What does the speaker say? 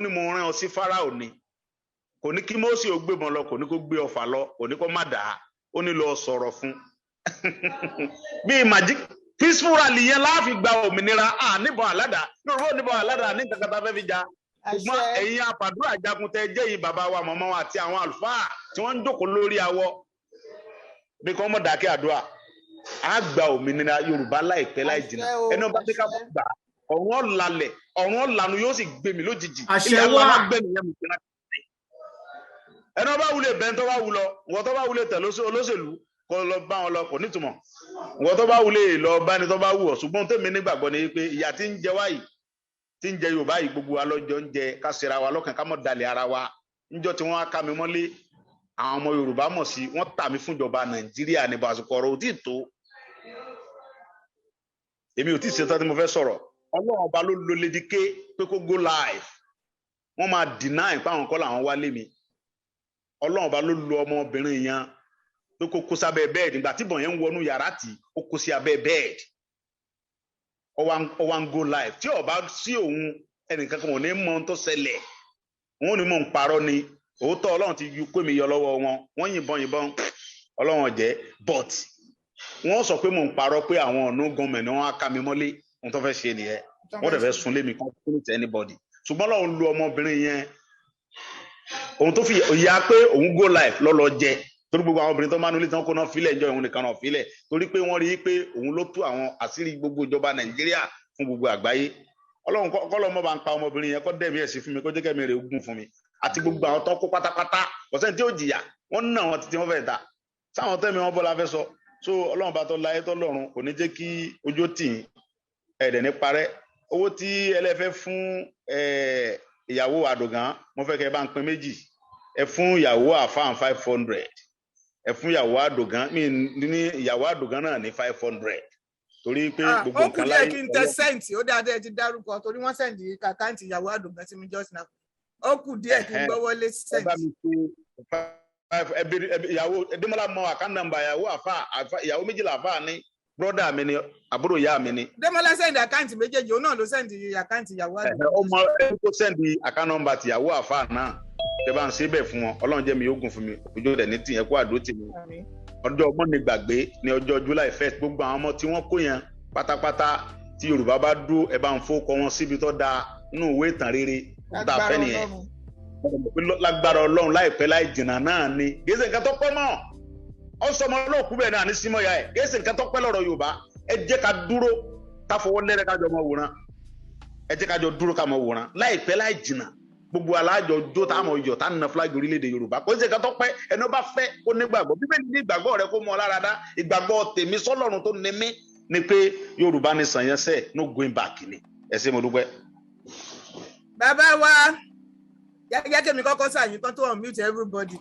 ní mo rán ọ sí Fáráò ni kò ní kí Mósè ó gbé mọ́ lọ kò ní kó gbé ọfà lọ kò ní kó má dà á ó ní lọ sọ̀rọ̀ fún bí magic peaceful rally yẹn láàfin gba òmìnira níbọn àládà Yorùbá níbọn àládà ní kankan tá fẹ́ fi jà ṣùgbọ́n ẹ̀yin àpàdúrà jagun tẹ jẹ́ yìí bàbá wa màmá wa àti àwọn àlùfáà tí wọ́n ń jókòó lórí awọ bí kò mọ̀ dákẹ́ àdúrà á gba òmìnira Yorùbá láìpẹ́ láì jìnnà ẹni ọba tí ká gbà ọ̀run ọ̀làlẹ̀ ọ̀run ọ̀lànà yóò sì gbé mi lójijì ilé aláwọ̀ gbẹ̀mí yẹn mi kíra ẹni ọba wulẹ̀ bẹ́ẹ̀ tó bá wù lọ wọ́n tó bá wulẹ̀ tẹ̀ olóṣèlú kó lọ bá wọn lọ kò nítumọ̀ wọ́n tó bá wulẹ̀ lọ bá ní tó bá wù ọ́ ṣùgbọ́n tèmi nígbàgbọ́ ni pé ìyà tí ń jẹ wáyìí tí ń jẹ Yorùbá yìí gbogbo wa lọ́jọ́ ń jẹ ká ṣera wa lọ́kàn ká mọ̀ dalẹ̀ ara wa níjọ́ tí wọ́n á ká mi mọ́lé àwọn ọmọ Yorùbá mọ̀ sí wọ́n tà mí fún ìjọba Nàìjíríà ní bàṣùkọ̀ ọ̀rọ̀ òtí tó èmi ò tí ì ṣetán tí mo fẹ́ sọ̀rọ̀ Ọlọ́run ọba ló lo lédìké pé kó go live wọ́n máa deny pé àwọn kọ́ làwọn wálé mi Ọlọ́run ọba ló lo ọmọbìnrin yẹn pé kó kó sábẹ́ bẹ́ẹ̀dì nígbà tí ìbọn yẹn ń wọnú yàrá tí ó kó sí abẹ́ bẹ́ẹ̀dì ó wá ń go live tí ọba sí òun ẹnìkan kan ò ní mọ ohun tó ṣẹlẹ̀ wọn ò ní mọ̀ ń parọ́ ni òótọ́ Ọlọ́run ti kó mi yọ lọ́wọ́ wọn wọ́n yìnbọn Ọlọ́run ọ̀jẹ́ but wọ́n sọ pé mò ń parọ́ pé àwọn ọ̀nà gọ́ọ̀mẹ̀ntì wọn á ká mi mọ́lé ohun tó fẹ́ ṣe nìyẹn wọ́n dẹ̀ fẹ́ sun lé mi kan fún ìtẹ́ anybody ṣùgbọ́n Ọlọ́run lu ọmọbìnrin yẹn ohun tó fi ìyá pé òun go live lọ́lọ́ jẹ torí gbogbo àwọn obìnrin tó máa ń lé tí wọ́n kó náà fílẹ̀ ìjọ ìhun nìkan náà fílẹ̀ torí pé wọ́n rí i pé òun ló tú àwọn àṣírí gbogbo ìjọba Nàìjíríà fún gbogbo àgbáyé Ọlọ́run kọ́lọ́ mọ́ bá ń pa ọmọbìnrin yẹn kọ́ dẹ̀mí ẹ̀sìn fún mi kó jẹ́ kẹ́mi rẹ̀ ogun fún mi àti gbogbo àwọn tó kó pátápátá ọ̀sẹ̀ tí ó jìyà wọ́n ná wọn títí wọ́n fẹ́ ta sáwọn tẹ́mi wọn bọ́lá fẹ́ sọ so Ọlọ́run bá tó láyé tó lọ́run kò ní jẹ́ kí ojú tì í ẹ̀dẹ̀ ní parẹ́ owó tí ẹlẹ́fẹ́ fún ìyàwó àdògán mo fẹ́ kẹ́ bá ń pín méjì ẹ fún ìyàwó àfáàn 500 ẹ fún ìyàwó àdògán mi ní ìyàwó àdògán náà ní 500 torí pé gbogbo nǹkan láyé. ó kù díẹ̀ kí n tẹ sẹ́ǹtì ó dáadáa ti dárúkọ torí wọ́n sẹ́ǹdì àkáǹtì ìyàwó àdògán sí mi just now ó kù díẹ̀ kí n gbọ́wọ́ lé sẹ́ǹtì. ìyàwó Démọ́lá mọ àkáǹtì nàmbà ìyàwó ìyàwó méjìlá àfáà ní brọ́dà mi ni àbúrò ìyá mi ni. Démọ́lá sẹ́ǹdì àkáǹtì méjèèjì òun náà ló sẹ́ǹdì àkáǹtì ìyàwó àdògán. ọmọ ẹni tó sẹ́ǹdì àkáǹtì nàmbà tìyàwó àfáà náà tẹ bá ń ṣe bẹ́ẹ̀ fún wọn Ọlọ́run jẹ́ mi yóò gùn fún mi ojú rẹ̀ ní tìyẹn kó àdó tì mí ọjọ́ ọgbọ́n ní gbàgbé ní ọjọ́ July 1st gbogbo àwọn ọmọ tí wọ́n kó yẹn pátápátá tí Yorùbá bá dúró ẹ bá ń fowókọ wọn síbi tó dáa nínú ìwé ìtàn rere tá a fẹ́ nìyẹn lágbára Ọlọ́run láìpẹ́ láì jìnnà náà ni gèsè nǹkan tó pẹ́ mọ́ ọ̀sọ́mọ olóòkú bẹ́ẹ̀ náà ní símọ́ ya ẹ̀ gèsè nǹkan tó pẹ́ lọ́rọ̀ Yorùbá ẹ jẹ́ ká dúró ká fọwọ́ lẹ́rẹ́ kájọ mọ wòran ẹ jẹ́ kájọ dúró ká mọ wòran láìpẹ́ láì jìnnà gbogbo alájọ jó tá a mọ yọ tá a nà fúlágì orílẹ̀-èdè Yorùbá kò sí nǹkan tó pẹ́ ẹni ó bá fẹ́ kó nígbàgbọ́ Bíbélì ní ìgbàgbọ́ rẹ kó mọ lára dá ìgbàgbọ́ tèmi sọ́lọ́run tó ní mí ni pé Yorùbá ní sàn yẹn sẹ́ẹ̀ no going back ni ẹ ṣé mo dúpẹ́. bàbá wa gẹ́gẹ́ kí mi kọ́kọ́ sàyìn kan tó unmute everybody